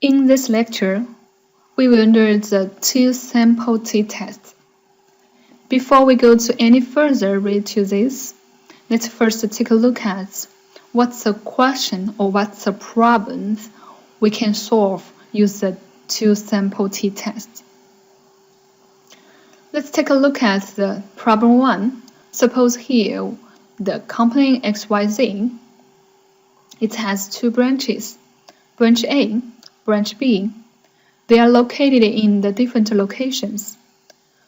In this lecture, we will learn the two-sample t-test. Before we go to any further read to this, let's first take a look at what's the question or what's the problem we can solve using the two-sample t-test. Let's take a look at the problem 1. Suppose here the company XYZ, it has two branches, branch A, branch B. They are located in the different locations.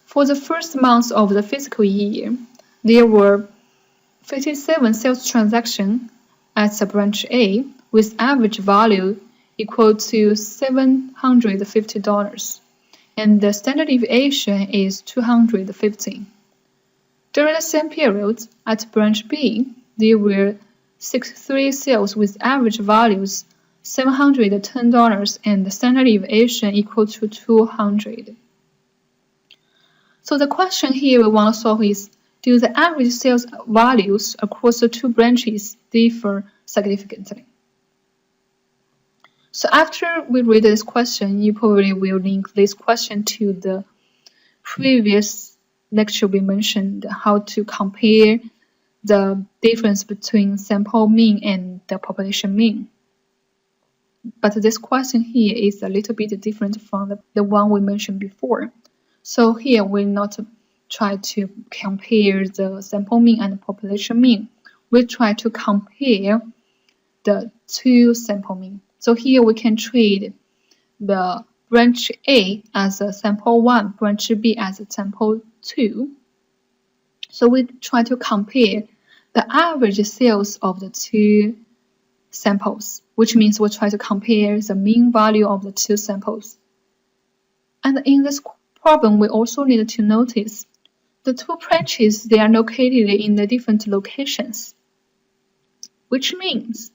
For the first month of the fiscal year, there were 57 sales transactions at the branch A with average value equal to $750, and the standard deviation is 250. During the same period, at branch B, there were 63 sales with average values $710 and the standard deviation equal to 200. So the question here we want to solve is, do the average sales values across the two branches differ significantly? So after we read this question, you probably will link this question to the previous lecture we mentioned, how to compare the difference between sample mean and the population mean. But this question here is a little bit different from the one we mentioned before. So here we'll not try to compare the sample mean and the population mean. We'll try to compare the two sample mean. So here we can treat the branch A as a sample 1, branch B as a sample 2. So we try to compare the average sales of the two samples, which means we'll try to compare the mean value of the two samples. And in this problem, we also need to notice the two branches, they are located in the different locations, which means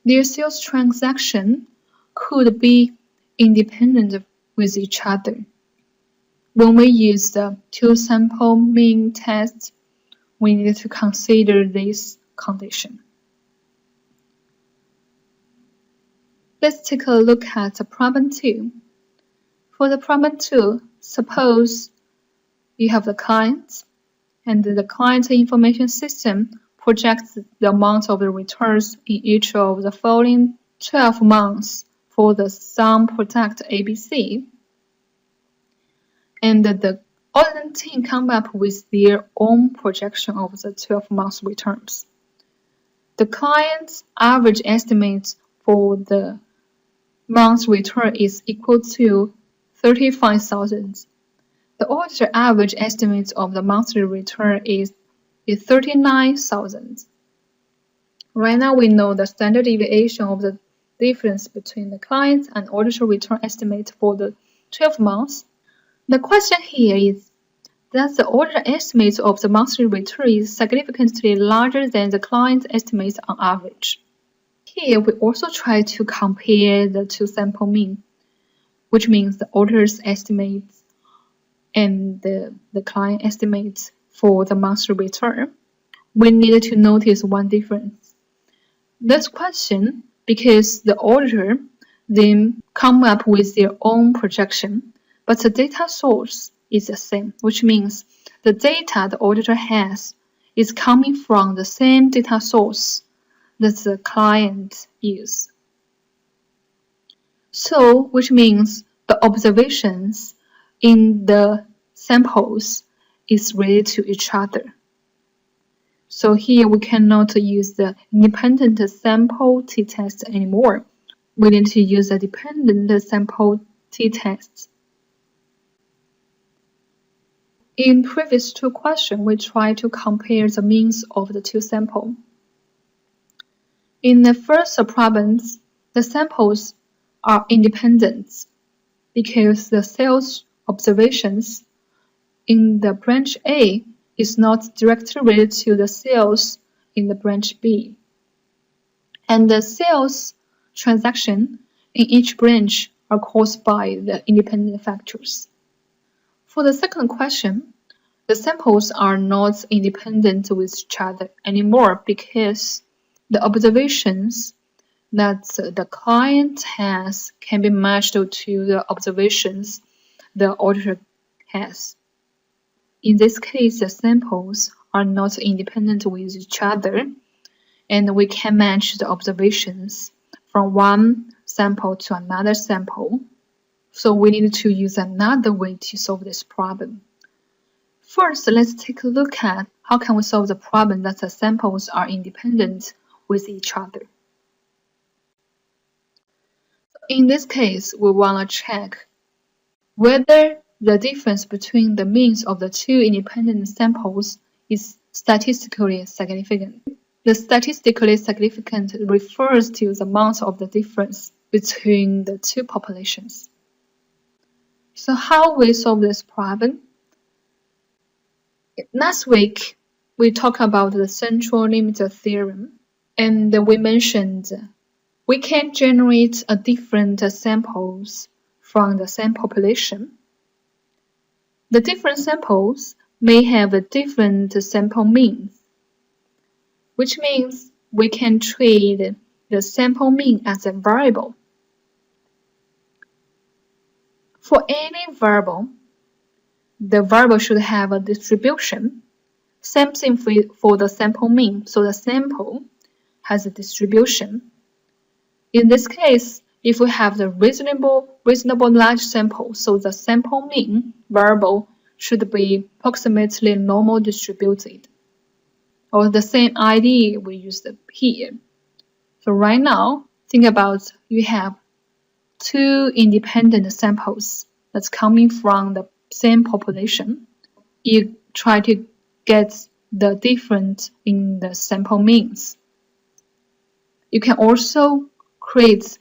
their sales transaction could be independent with each other. When we use the two-sample mean test, we need to consider this condition. Let's take a look at the problem 2. For the problem 2, suppose you have the client, and the client information system projects the amount of the returns in each of the following 12 months for the sum product ABC, and the audit team come up with their own projection of the 12 months returns. The client's average estimate for the month's return is equal to 35,000. The auditor average estimate of the monthly return is 39,000. Right now we know the standard deviation of the difference between the client and auditor return estimate for the 12 months. The question here is, does the auditor estimate of the monthly return is significantly larger than the client's estimate on average? Here we also try to compare the two sample mean, which means the auditor's estimates and the client estimates for the monthly return. We need to notice one difference. This question, because the auditor then come up with their own projection, but the data source is the same, which means the data the auditor has is coming from the same data source that the client uses. So, which means the observations in the samples is related to each other. So here we cannot use the independent sample t-test anymore. We need to use a dependent sample t-test. In previous two questions, we tried to compare the means of the two samples. In the first problem, the samples are independent because the sales observations in the branch A is not directly related to the sales in the branch B. And the sales transaction in each branch are caused by the independent factors. For the second question, the samples are not independent with each other anymore because the observations that the client has can be matched to the observations the auditor has. In this case, the samples are not independent with each other, and we can match the observations from one sample to another sample. So we need to use another way to solve this problem. First, let's take a look at how can we solve the problem that the samples are independent with each other. In this case, we want to check whether the difference between the means of the two independent samples is statistically significant. The statistically significant refers to the amount of the difference between the two populations. So how we solve this problem? Last week, we talked about the central limit theorem, and we mentioned we can generate a different samples from the same population. The different samples may have a different sample means, which means we can treat the sample mean as a variable. For any variable, the variable should have a distribution. Same thing for the sample mean, so the sample has a distribution. In this case, if we have the reasonable large sample, so the sample mean variable should be approximately normal distributed, or the same idea we used here. So right now, think about you have two independent samples that's coming from the same population. You try to get the difference in the sample means. You can also create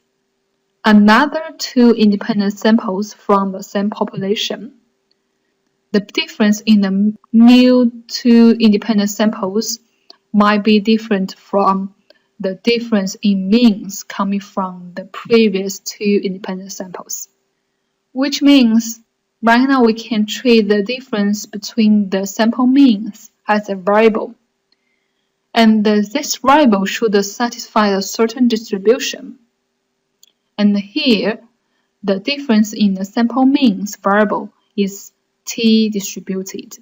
another two independent samples from the same population. The difference in the new two independent samples might be different from the difference in means coming from the previous two independent samples. Which means right now we can treat the difference between the sample means as a variable. And this variable should satisfy a certain distribution. And here, the difference in the sample means variable is t-distributed.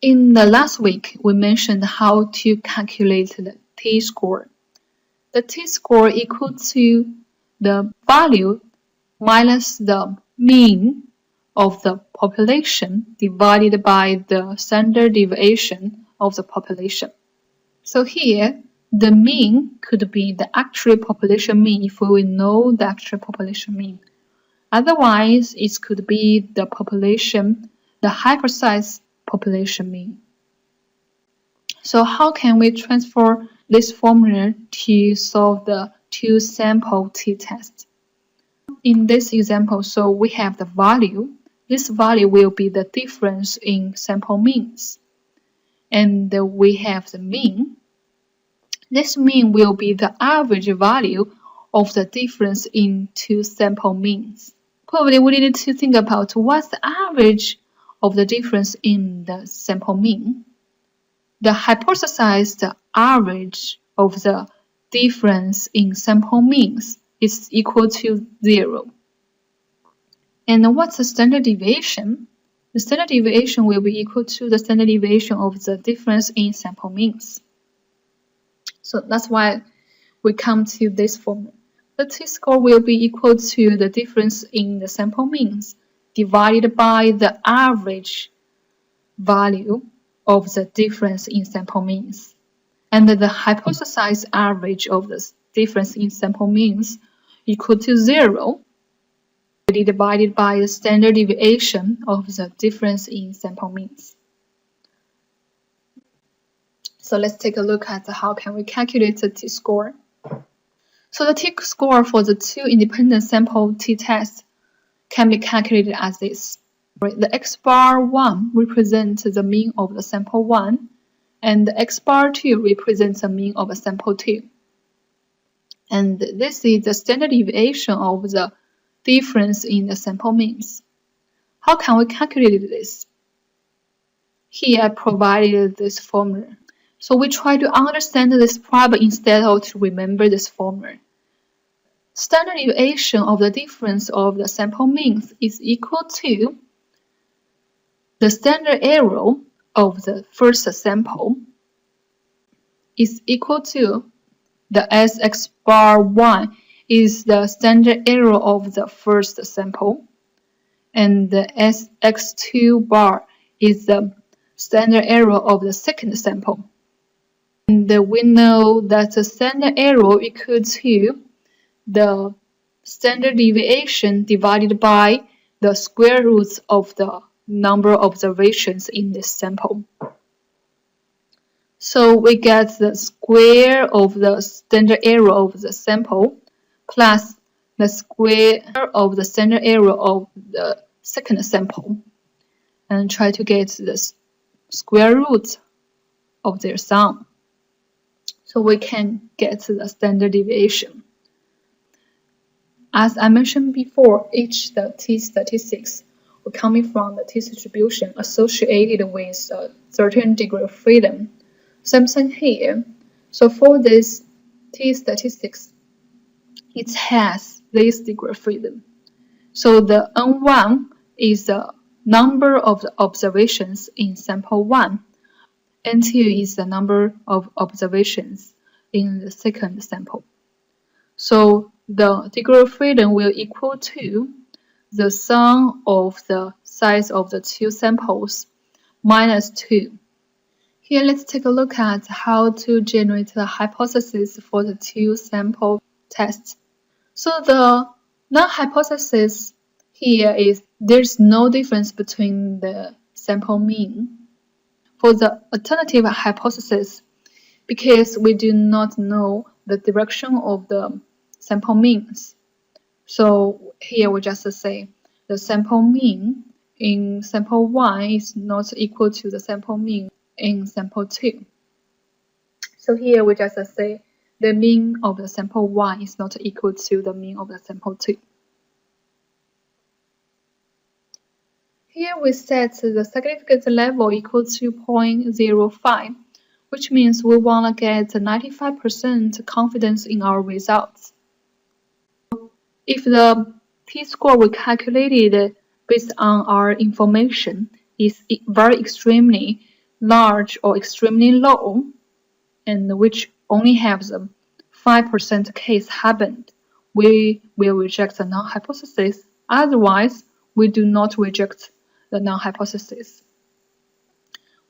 In the last week, we mentioned how to calculate the t-score. The t-score equals to the value minus the mean of the population divided by the standard deviation of the population. So here, the mean could be the actual population mean if we know the actual population mean. Otherwise, it could be the hypothesized population mean. So how can we transfer this formula to solve the two-sample t-test? In this example, so we have the value. This value will be the difference in sample means. And we have the mean. This mean will be the average value of the difference in two sample means. Probably we need to think about what's the average of the difference in the sample mean. The hypothesized average of the difference in sample means is equal to 0. And what's the standard deviation? The standard deviation will be equal to the standard deviation of the difference in sample means. So that's why we come to this formula. The t-score will be equal to the difference in the sample means divided by the average value of the difference in sample means. And the hypothesized average of the difference in sample means equal to 0 divided by the standard deviation of the difference in sample means. So let's take a look at how can we calculate the t-score. So the t-score for the two independent sample t-tests can be calculated as this. The x bar 1 represents the mean of the sample 1, and the x bar 2 represents the mean of the sample 2. And this is the standard deviation of the difference in the sample means. How can we calculate this? Here I provided this formula. So we try to understand this problem instead of to remember this formula. Standard deviation of the difference of the sample means is equal to the standard error of the first sample is equal to the Sx bar 1 is the standard error of the first sample, and the Sx2 bar is the standard error of the second sample. And we know that the standard error equal to the standard deviation divided by the square roots of the number of observations in this sample. So we get the square of the standard error of the sample plus the square of the standard error of the second sample, and try to get the square root of their sum. So we can get the standard deviation. As I mentioned before, each the t statistics are coming from the t distribution associated with a certain degree of freedom. Same thing here. So for this t statistics, it has this degree of freedom. So the n1 is the number of the observations in sample 1. N2 is the number of observations in the second sample. So the degree of freedom will equal to the sum of the size of the two samples minus 2. Here let's take a look at how to generate the hypothesis for the two sample test. So the non-hypothesis here is there's no difference between the sample mean. For the alternative hypothesis, because we do not know the direction of the sample means, so here we just say the sample mean in sample 1 is not equal to the sample mean in sample 2. So here we just say the mean of the sample 1 is not equal to the mean of the sample 2. Here we set the significance level equal to 0.05, which means we want to get 95% confidence in our results. If the t-score we calculated based on our information is very extremely large or extremely low, and which only has a 5% case happened, we will reject the null hypothesis. Otherwise, we do not reject the null hypothesis.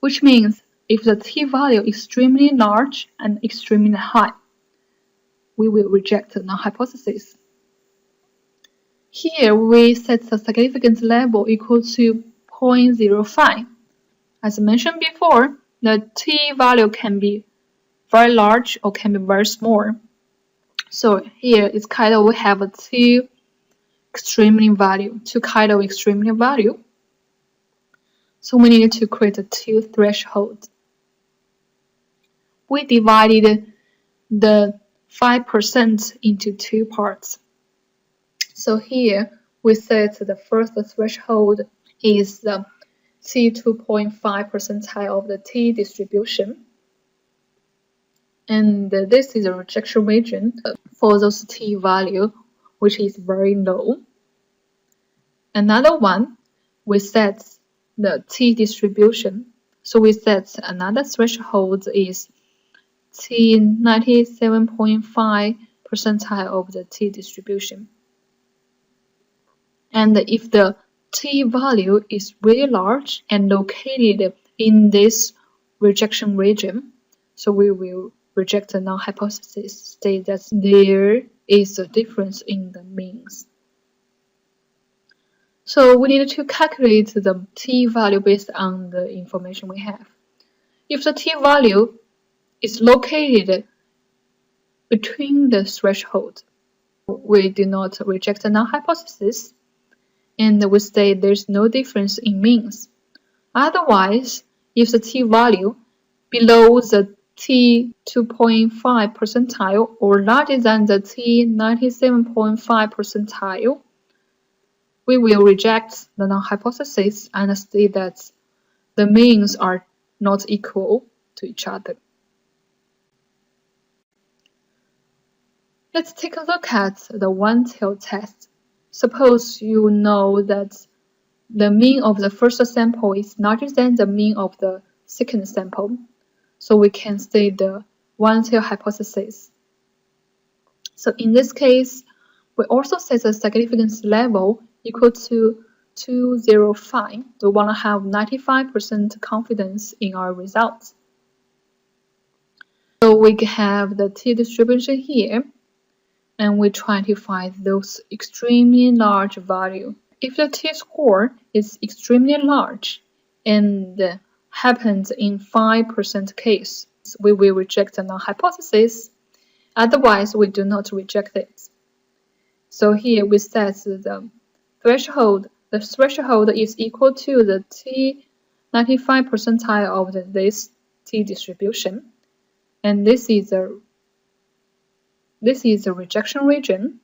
Which means if the t-value is extremely large and extremely high, we will reject the null hypothesis. Here we set the significance level equal to 0.05. As mentioned before, the t-value can be very large or can be very small. So here it's kind of we have a two kind of extremely value. So we need to create a two threshold. We divided the 5% into two parts. So here we set the first threshold is the T2.5 percentile of the T distribution. And this is a rejection region for those T value, which is very low. Another one, we set the T distribution. So we set another threshold is T 97.5 percentile of the T distribution. And if the T value is really large and located in this rejection region, so we will reject the null hypothesis, state that there is a difference in the means. So we need to calculate the t value based on the information we have. If the t value is located between the threshold, we do not reject the null hypothesis, and we state there's no difference in means. Otherwise, if the t value below the T 2.5 percentile or larger than the T 97.5 percentile, we will reject the null hypothesis and state that the means are not equal to each other. Let's take a look at the one-tailed test. Suppose you know that the mean of the first sample is larger than the mean of the second sample, so we can state the one-tail hypothesis. So in this case, we also set the significance level equal to 205. We want to have 95% confidence in our results. So we have the t-distribution here, and we try to find those extremely large value. If the t-score is extremely large and happens in 5% case, we will reject the null hypothesis. Otherwise, we do not reject it. So here we set the threshold. The threshold is equal to the t95 percentile of this t-distribution, and this is a rejection region.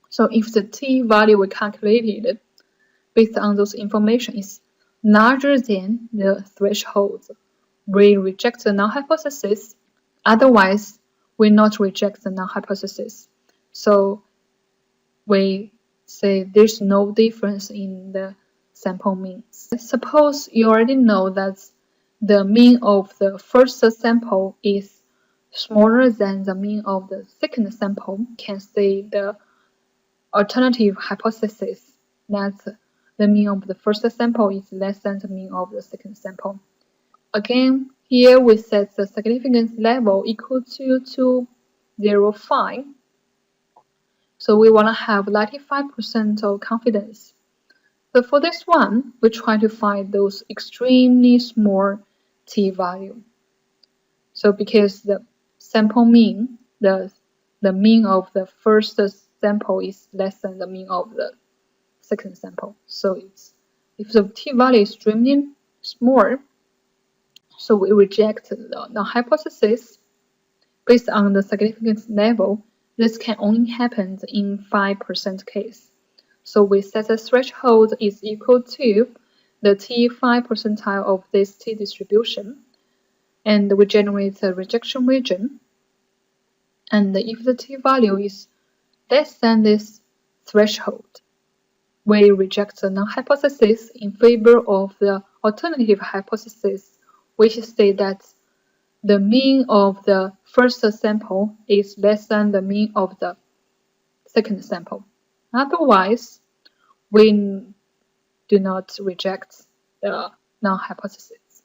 So if the t value we calculated based on those information is larger than the threshold, we reject the null hypothesis. Otherwise, we not reject the null hypothesis. So we say there's no difference in the sample means. Suppose you already know that the mean of the first sample is smaller than the mean of the second sample. You can say the alternative hypothesis that the mean of the first sample is less than the mean of the second sample. Again, here we set the significance level equal to 205. So we want to have 95% of confidence. So for this one, we try to find those extremely small t-value. So because the sample mean, the mean of the first sample is less than the mean of the second sample. So if the t-value is extremely small, so we reject the hypothesis based on the significance level. This can only happen in 5% case. So we set the threshold is equal to the t5 percentile of this t-distribution, and we generate a rejection region. And if the t-value is less than this threshold, we reject the null hypothesis in favor of the alternative hypothesis, which states that the mean of the first sample is less than the mean of the second sample. Otherwise, we do not reject the null hypothesis.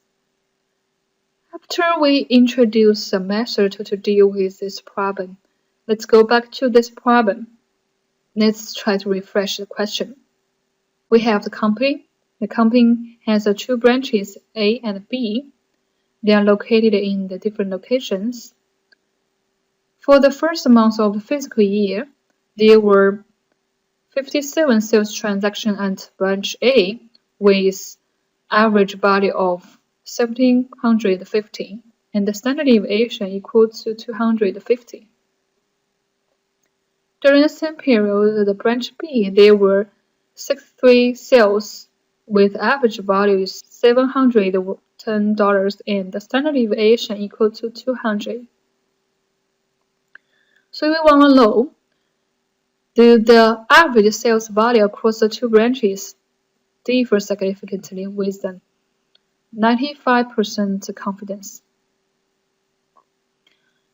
After we introduce a method to deal with this problem, let's go back to this problem. Let's try to refresh the question. We have the company. The company has two branches, A and B. They are located in the different locations. For the first month of the fiscal year, there were 57 sales transactions at branch A with average value of 1,750 and the standard deviation equal to 250. During the same period, the branch B, there were 63 sales with average value is $710 and the standard deviation equal to 200. So we want to know, do the average sales value across the two branches differ significantly with the 95% confidence?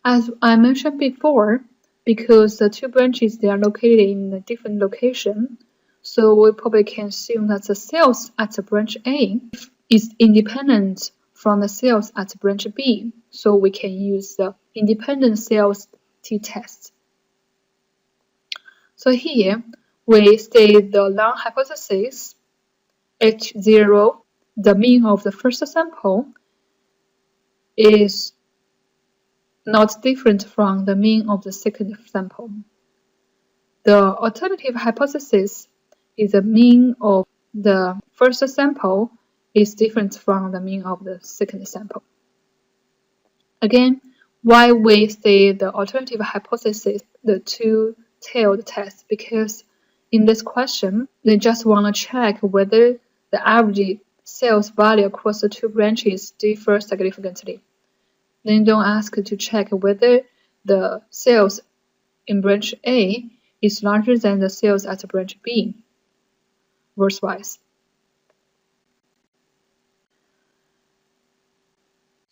As I mentioned before, because the two branches they are located in a different location, so we probably can assume that the sales at the branch A is independent from the sales at branch B. So we can use the independent sales t-test. So here we state the null hypothesis H0, the mean of the first sample, is not different from the mean of the second sample. The alternative hypothesis is the mean of the first sample is different from the mean of the second sample. Again, why we say the alternative hypothesis, the two-tailed test, because in this question, they just want to check whether the average sales value across the two branches differ significantly. They don't ask to check whether the sales in branch A is larger than the sales at branch B, verse-wise.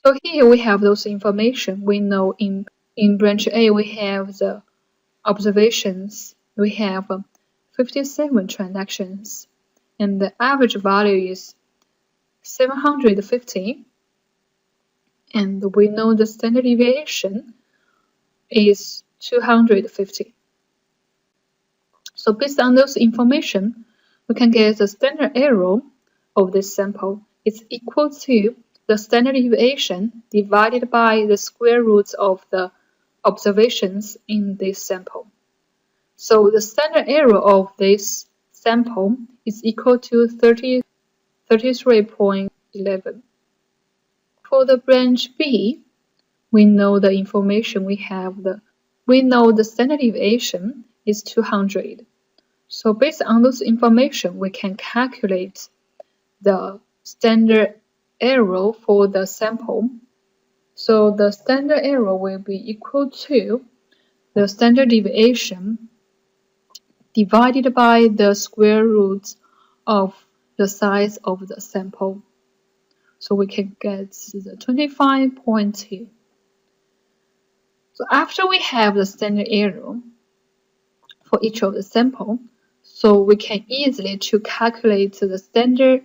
So here we have those information. We know in branch A we have the observations. We have 57 transactions, and the average value is 750. And we know the standard deviation is 250. So based on those information, we can get the standard error of this sample is equal to the standard deviation divided by the square roots of the observations in this sample. So the standard error of this sample is equal to 33.11. For the branch B, we know the information we know the standard deviation is 200. So based on this information, we can calculate the standard error for the sample. So the standard error will be equal to the standard deviation divided by the square root of the size of the sample. So we can get the 25.2. So after we have the standard error for each of the sample, so we can easily to calculate the standard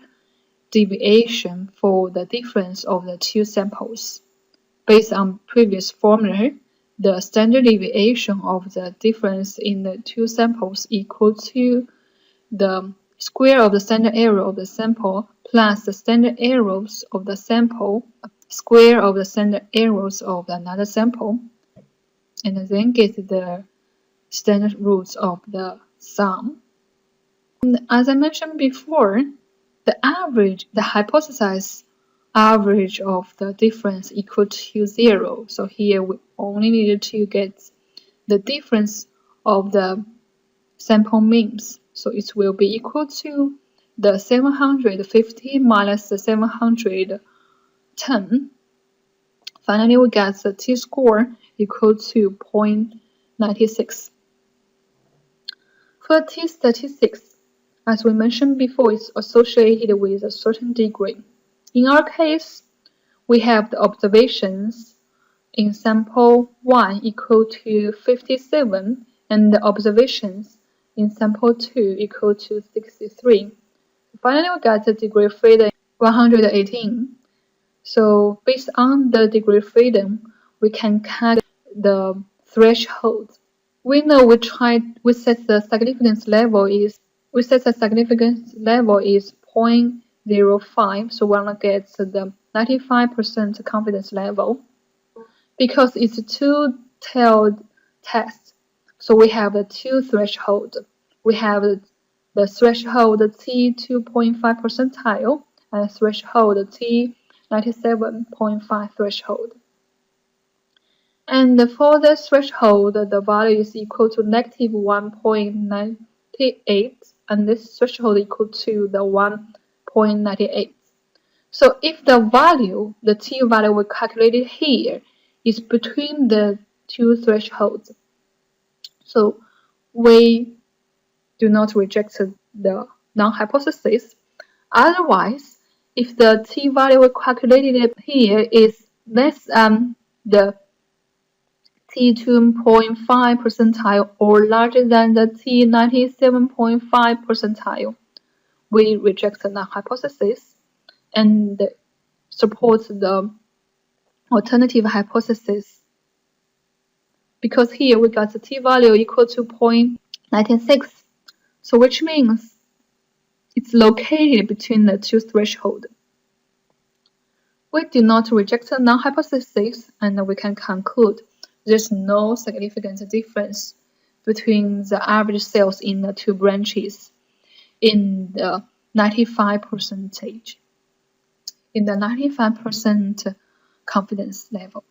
deviation for the difference of the two samples. Based on previous formula, the standard deviation of the difference in the two samples equal to the square of the standard error of the sample plus the standard errors of the sample square of the standard errors of another sample, and then get the standard roots of the sum. And as I mentioned before, the hypothesized average of the difference equal to 0. So here we only need to get the difference of the sample means. So it will be equal to the 750 minus the 710. Finally, we get the t-score equal to 0.96. For t-statistics, as we mentioned before, it's associated with a certain degree. In our case, we have the observations in sample 1 equal to 57 and the observations in sample 2 equal to 63. Finally, we got the degree freedom 118. So based on the degree freedom, we can calculate the threshold. We know we set the significance level is 0.05, so we want to get the 95% confidence level. Because it's a two-tailed test, so we have the two thresholds. We have the threshold T 2.5 percentile and threshold T 97.5 threshold. And for the threshold, the value is equal to negative 1.98, and this threshold equal to the 1.98. So if the value, the T value we calculated here, is between the two thresholds, so we do not reject the null hypothesis. Otherwise, if the T value we calculated here is less than the T 2.5 percentile or larger than the T 97.5 percentile, we reject the null hypothesis and support the alternative hypothesis. Because here we got the T value equal to 0.96, so which means it's located between the two thresholds. We do not reject the null hypothesis, and we can conclude there's no significant difference between the average sales in the two branches in the 95% confidence level.